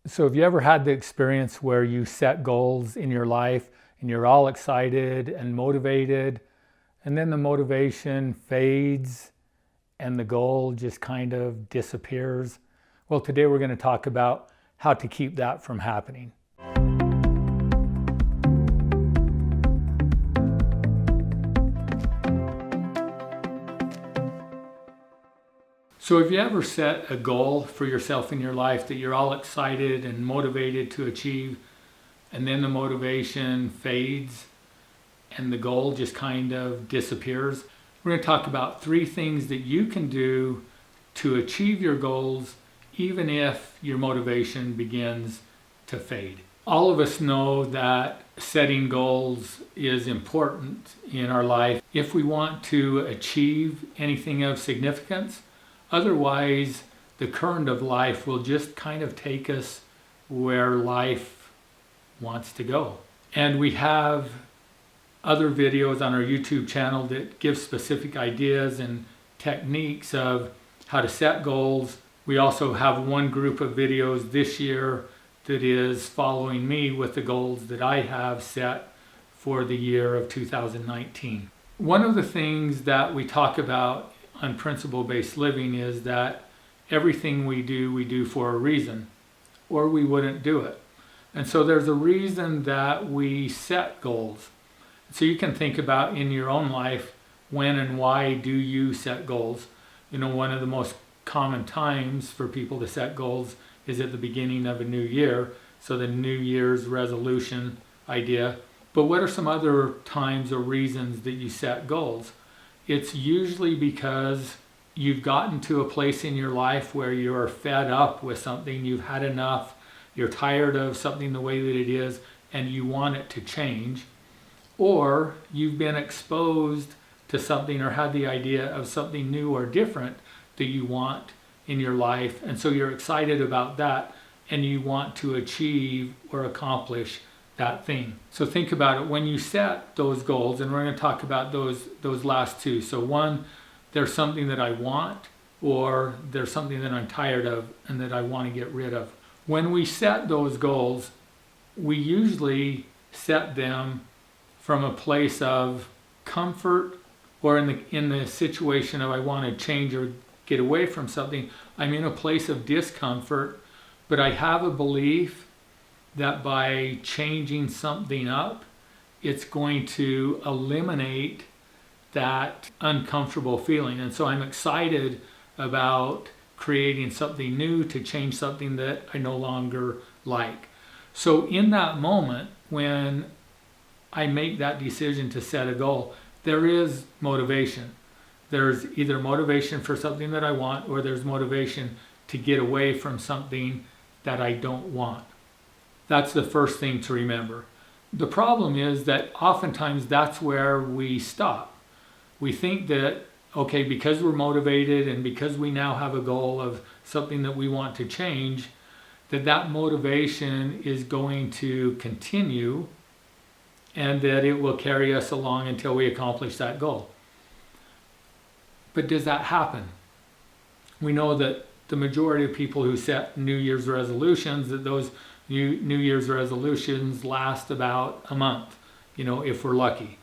So have you ever had the experience where you set goals in your life and you're all excited and motivated, and then the motivation fades and the goal just kind of disappears? Well, today we're going to talk about how to keep that from happening. So have you ever set a goal for yourself in your life that you're all excited and motivated to achieve, and then the motivation fades and the goal just kind of disappears? We're going to talk about 3 things that you can do to achieve your goals even if your motivation begins to fade. All of us know that setting goals is important in our life if we want to achieve anything of significance. Otherwise, the current of life will just kind of take us where life wants to go. And we have other videos on our YouTube channel that give specific ideas and techniques of how to set goals. We also have one group of videos this year that is following me with the goals that I have set for the year of 2019. One of the things that we talk about on principle-based living is that everything we do for a reason, or we wouldn't do it. And so there's a reason that we set goals. So you can think about in your own life, when and why do you set goals? You know, one of the most common times for people to set goals is at the beginning of a new year, so the New Year's resolution idea. But what are some other times or reasons that you set goals? It's usually because you've gotten to a place in your life where you're fed up with something, you've had enough, you're tired of something the way that it is, and you want it to change. Or you've been exposed to something or had the idea of something new or different that you want in your life, and so you're excited about that and you want to achieve or accomplish that thing. So think about it when you set those goals, and we're going to talk about those last 2. So one, there's something that I want, or there's something that I'm tired of and that I want to get rid of. When we set those goals, we usually set them from a place of comfort, or in the situation of I want to change or get away from something, I'm in a place of discomfort, but I have a belief that by changing something up, it's going to eliminate that uncomfortable feeling. And so I'm excited about creating something new to change something that I no longer like. So in that moment, when I make that decision to set a goal, there is motivation. There's either motivation for something that I want, or there's motivation to get away from something that I don't want. That's the first thing to remember. The problem is that oftentimes that's where we stop. We think that, okay, because we're motivated and because we now have a goal of something that we want to change, that motivation is going to continue and that it will carry us along until we accomplish that goal. But does that happen? We know that the majority of people who set New Year's resolutions, that those New Year's resolutions last about a month, if we're lucky.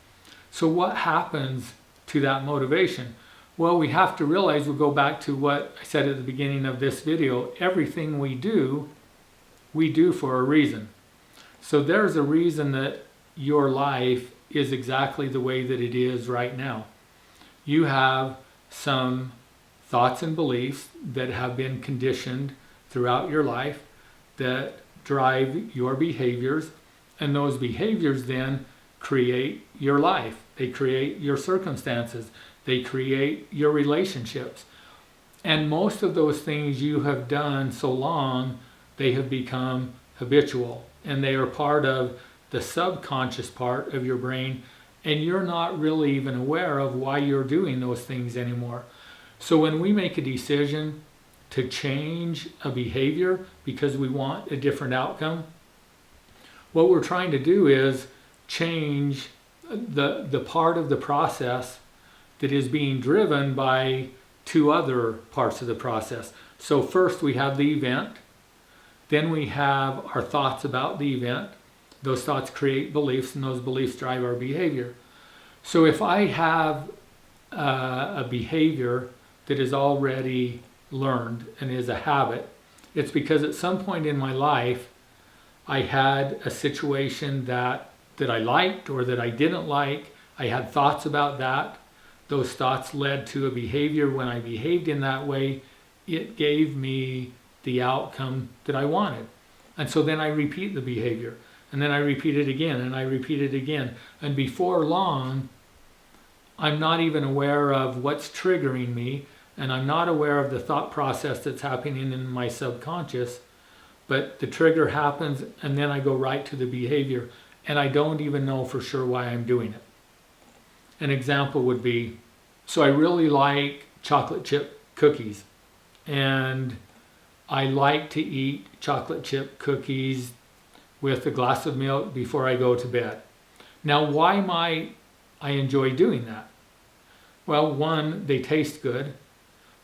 So what happens to that motivation? Well, we have to realize, we'll go back to what I said at the beginning of this video, everything we do for a reason. So there's a reason that your life is exactly the way that it is right now. You have some thoughts and beliefs that have been conditioned throughout your life that drive your behaviors, and those behaviors then create your life. They create your circumstances. They create your relationships. And most of those things you have done so long, they have become habitual, and they are part of the subconscious part of your brain, and you're not really even aware of why you're doing those things anymore. So when we make a decision to change a behavior because we want a different outcome, what we're trying to do is change the part of the process that is being driven by 2 other parts of the process. So first we have the event, Then we have our thoughts about the event. Those thoughts create beliefs, and those beliefs drive our behavior. So if I have a behavior that is already learned and is a habit, it's because at some point in my life I had a situation that I liked or that I didn't like. I had thoughts about that. Those thoughts led to a behavior. When I behaved in that way, it gave me the outcome that I wanted. And so then I repeat the behavior. And then I repeat it again, and I repeat it again. And before long, I'm not even aware of what's triggering me, and I'm not aware of the thought process that's happening in my subconscious. But the trigger happens, and then I go right to the behavior, and I don't even know for sure why I'm doing it. An example would be, so I really like chocolate chip cookies, and I like to eat chocolate chip cookies with a glass of milk before I go to bed. Now, why might I enjoy doing that? Well, one, they taste good,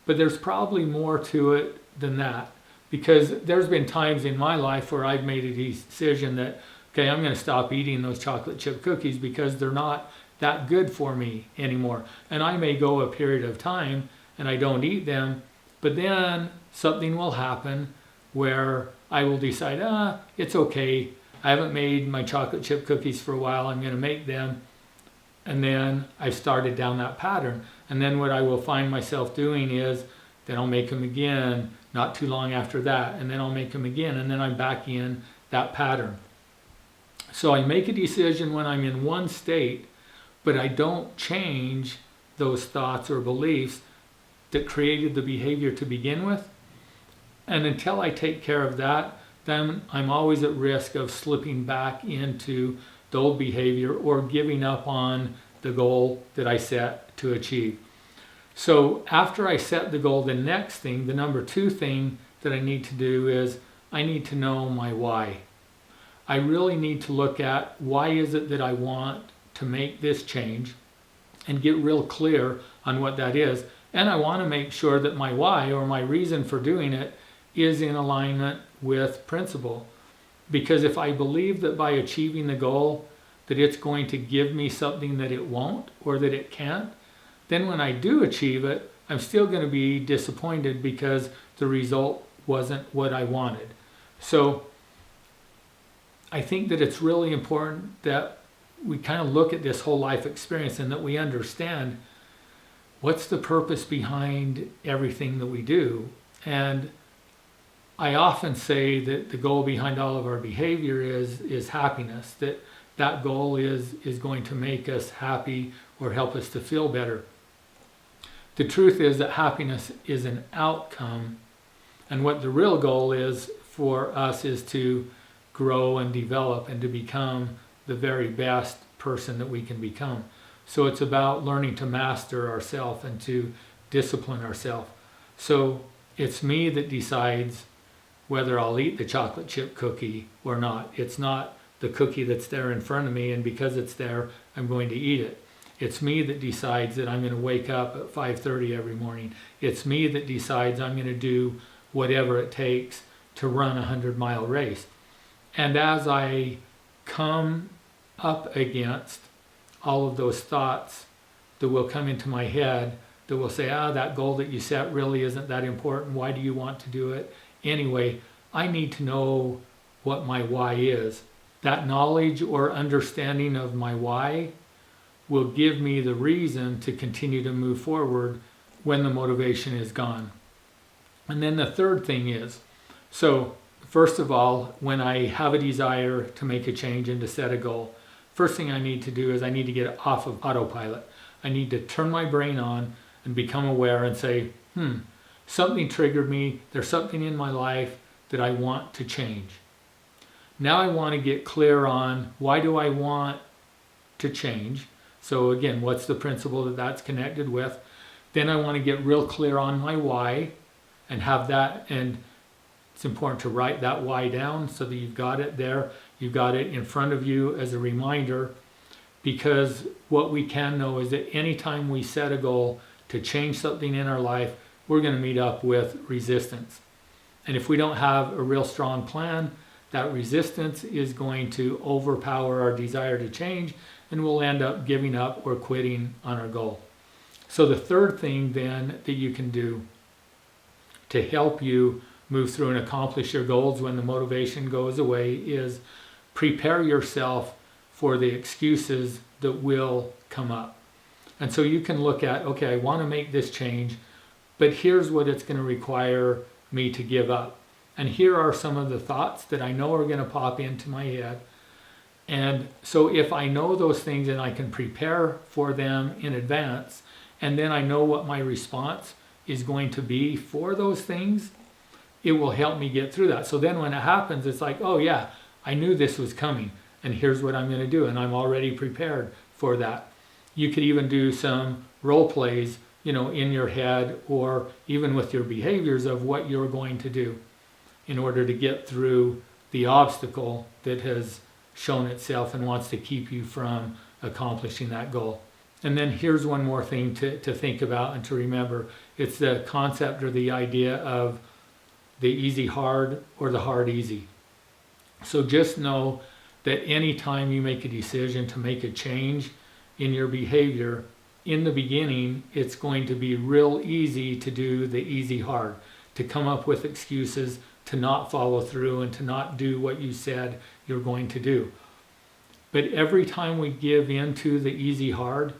but there's probably more to it than that, because there's been times in my life where I've made a decision that, okay, I'm going to stop eating those chocolate chip cookies because they're not that good for me anymore. And I may go a period of time and I don't eat them, but then something will happen where I will decide, it's okay. I haven't made my chocolate chip cookies for a while. I'm going to make them. And then I've started down that pattern. And then what I will find myself doing is then I'll make them again not too long after that. And then I'll make them again. And then I'm back in that pattern. So I make a decision when I'm in one state, but I don't change those thoughts or beliefs that created the behavior to begin with. And until I take care of that, then I'm always at risk of slipping back into the old behavior or giving up on the goal that I set to achieve. So after I set the goal, the next thing, the number 2 thing that I need to do is I need to know my why. I really need to look at why is it that I want to make this change and get real clear on what that is. And I want to make sure that my why or my reason for doing it is in alignment with principle. Because if I believe that by achieving the goal that it's going to give me something that it won't or that it can't, then when I do achieve it, I'm still going to be disappointed because the result wasn't what I wanted. So I think that it's really important that we kind of look at this whole life experience and that we understand what's the purpose behind everything that we do. And I often say that the goal behind all of our behavior is happiness, that goal is going to make us happy or help us to feel better. The truth is that happiness is an outcome, and what the real goal is for us is to grow and develop and to become the very best person that we can become. So it's about learning to master ourselves and to discipline ourselves. So it's me that decides whether I'll eat the chocolate chip cookie or not. It's not the cookie that's there in front of me, and because it's there, I'm going to eat it. It's me that decides that I'm going to wake up at 5:30 every morning. It's me that decides I'm going to do whatever it takes to run a 100-mile race. And as I come up against all of those thoughts that will come into my head that will say, that goal that you set really isn't that important. Why do you want to do it? Anyway, I need to know what my why is. That knowledge or understanding of my why will give me the reason to continue to move forward when the motivation is gone. And then the third thing is, so first of all, when I have a desire to make a change and to set a goal, first thing I need to do is I need to get off of autopilot. I need to turn my brain on and become aware and say, something triggered me. There's something in my life that I want to change. Now I want to get clear on why do I want to change. So again, what's the principle that that's connected with? Then I want to get real clear on my why and have that, and it's important to write that why down so that you've got it there. You've got it in front of you as a reminder, because what we can know is that anytime we set a goal to change something in our life, we're going to meet up with resistance. And if we don't have a real strong plan, that resistance is going to overpower our desire to change, and we'll end up giving up or quitting on our goal. So the third thing then that you can do to help you move through and accomplish your goals when the motivation goes away is prepare yourself for the excuses that will come up. And so you can look at, okay, I want to make this change, but here's what it's going to require me to give up. And here are some of the thoughts that I know are going to pop into my head. And so if I know those things and I can prepare for them in advance, and then I know what my response is going to be for those things, it will help me get through that. So then when it happens, it's like, oh yeah, I knew this was coming, and here's what I'm going to do, and I'm already prepared for that. You could even do some role plays, in your head or even with your behaviors of what you're going to do in order to get through the obstacle that has shown itself and wants to keep you from accomplishing that goal. And then here's one more thing to think about and to remember. It's the concept or the idea of the easy hard or the hard easy. So just know that anytime you make a decision to make a change in your behavior, in the beginning, it's going to be real easy to do the easy hard, to come up with excuses, to not follow through and to not do what you said you're going to do. But every time we give in to the easy hard,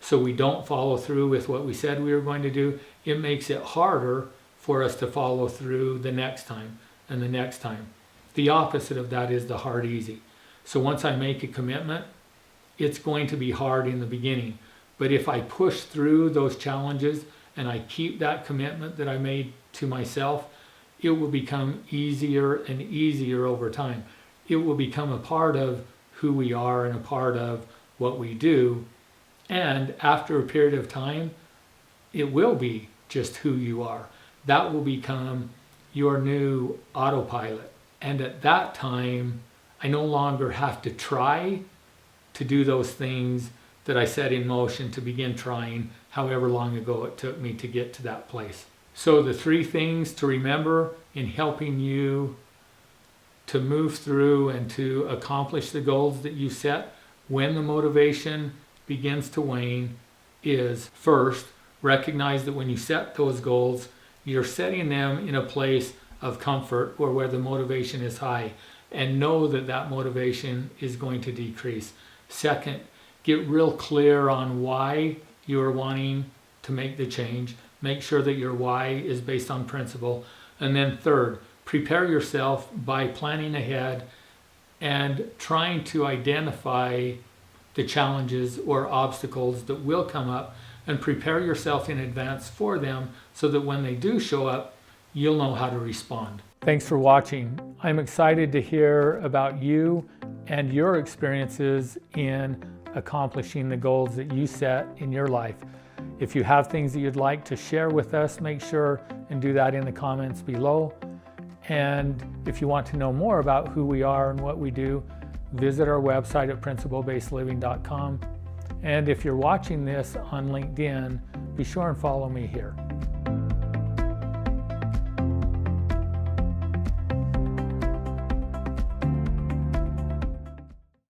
so we don't follow through with what we said we were going to do, it makes it harder for us to follow through the next time and the next time. The opposite of that is the hard easy. So once I make a commitment, it's going to be hard in the beginning. But if I push through those challenges and I keep that commitment that I made to myself, it will become easier and easier over time. It will become a part of who we are and a part of what we do. And after a period of time, it will be just who you are. That will become your new autopilot. And at that time, I no longer have to try to do those things that I set in motion to begin trying however long ago it took me to get to that place. So the three things to remember in helping you to move through and to accomplish the goals that you set when the motivation begins to wane is, first, recognize that when you set those goals, you're setting them in a place of comfort or where the motivation is high, and know that that motivation is going to decrease. Second, get real clear on why you are wanting to make the change. Make sure that your why is based on principle. And then third, prepare yourself by planning ahead and trying to identify the challenges or obstacles that will come up and prepare yourself in advance for them so that when they do show up, you'll know how to respond. Thanks for watching. I'm excited to hear about you and your experiences in accomplishing the goals that you set in your life. If you have things that you'd like to share with us, make sure and do that in the comments below. And if you want to know more about who we are and what we do, visit our website at principlebasedliving.com. And if you're watching this on LinkedIn, be sure and follow me here.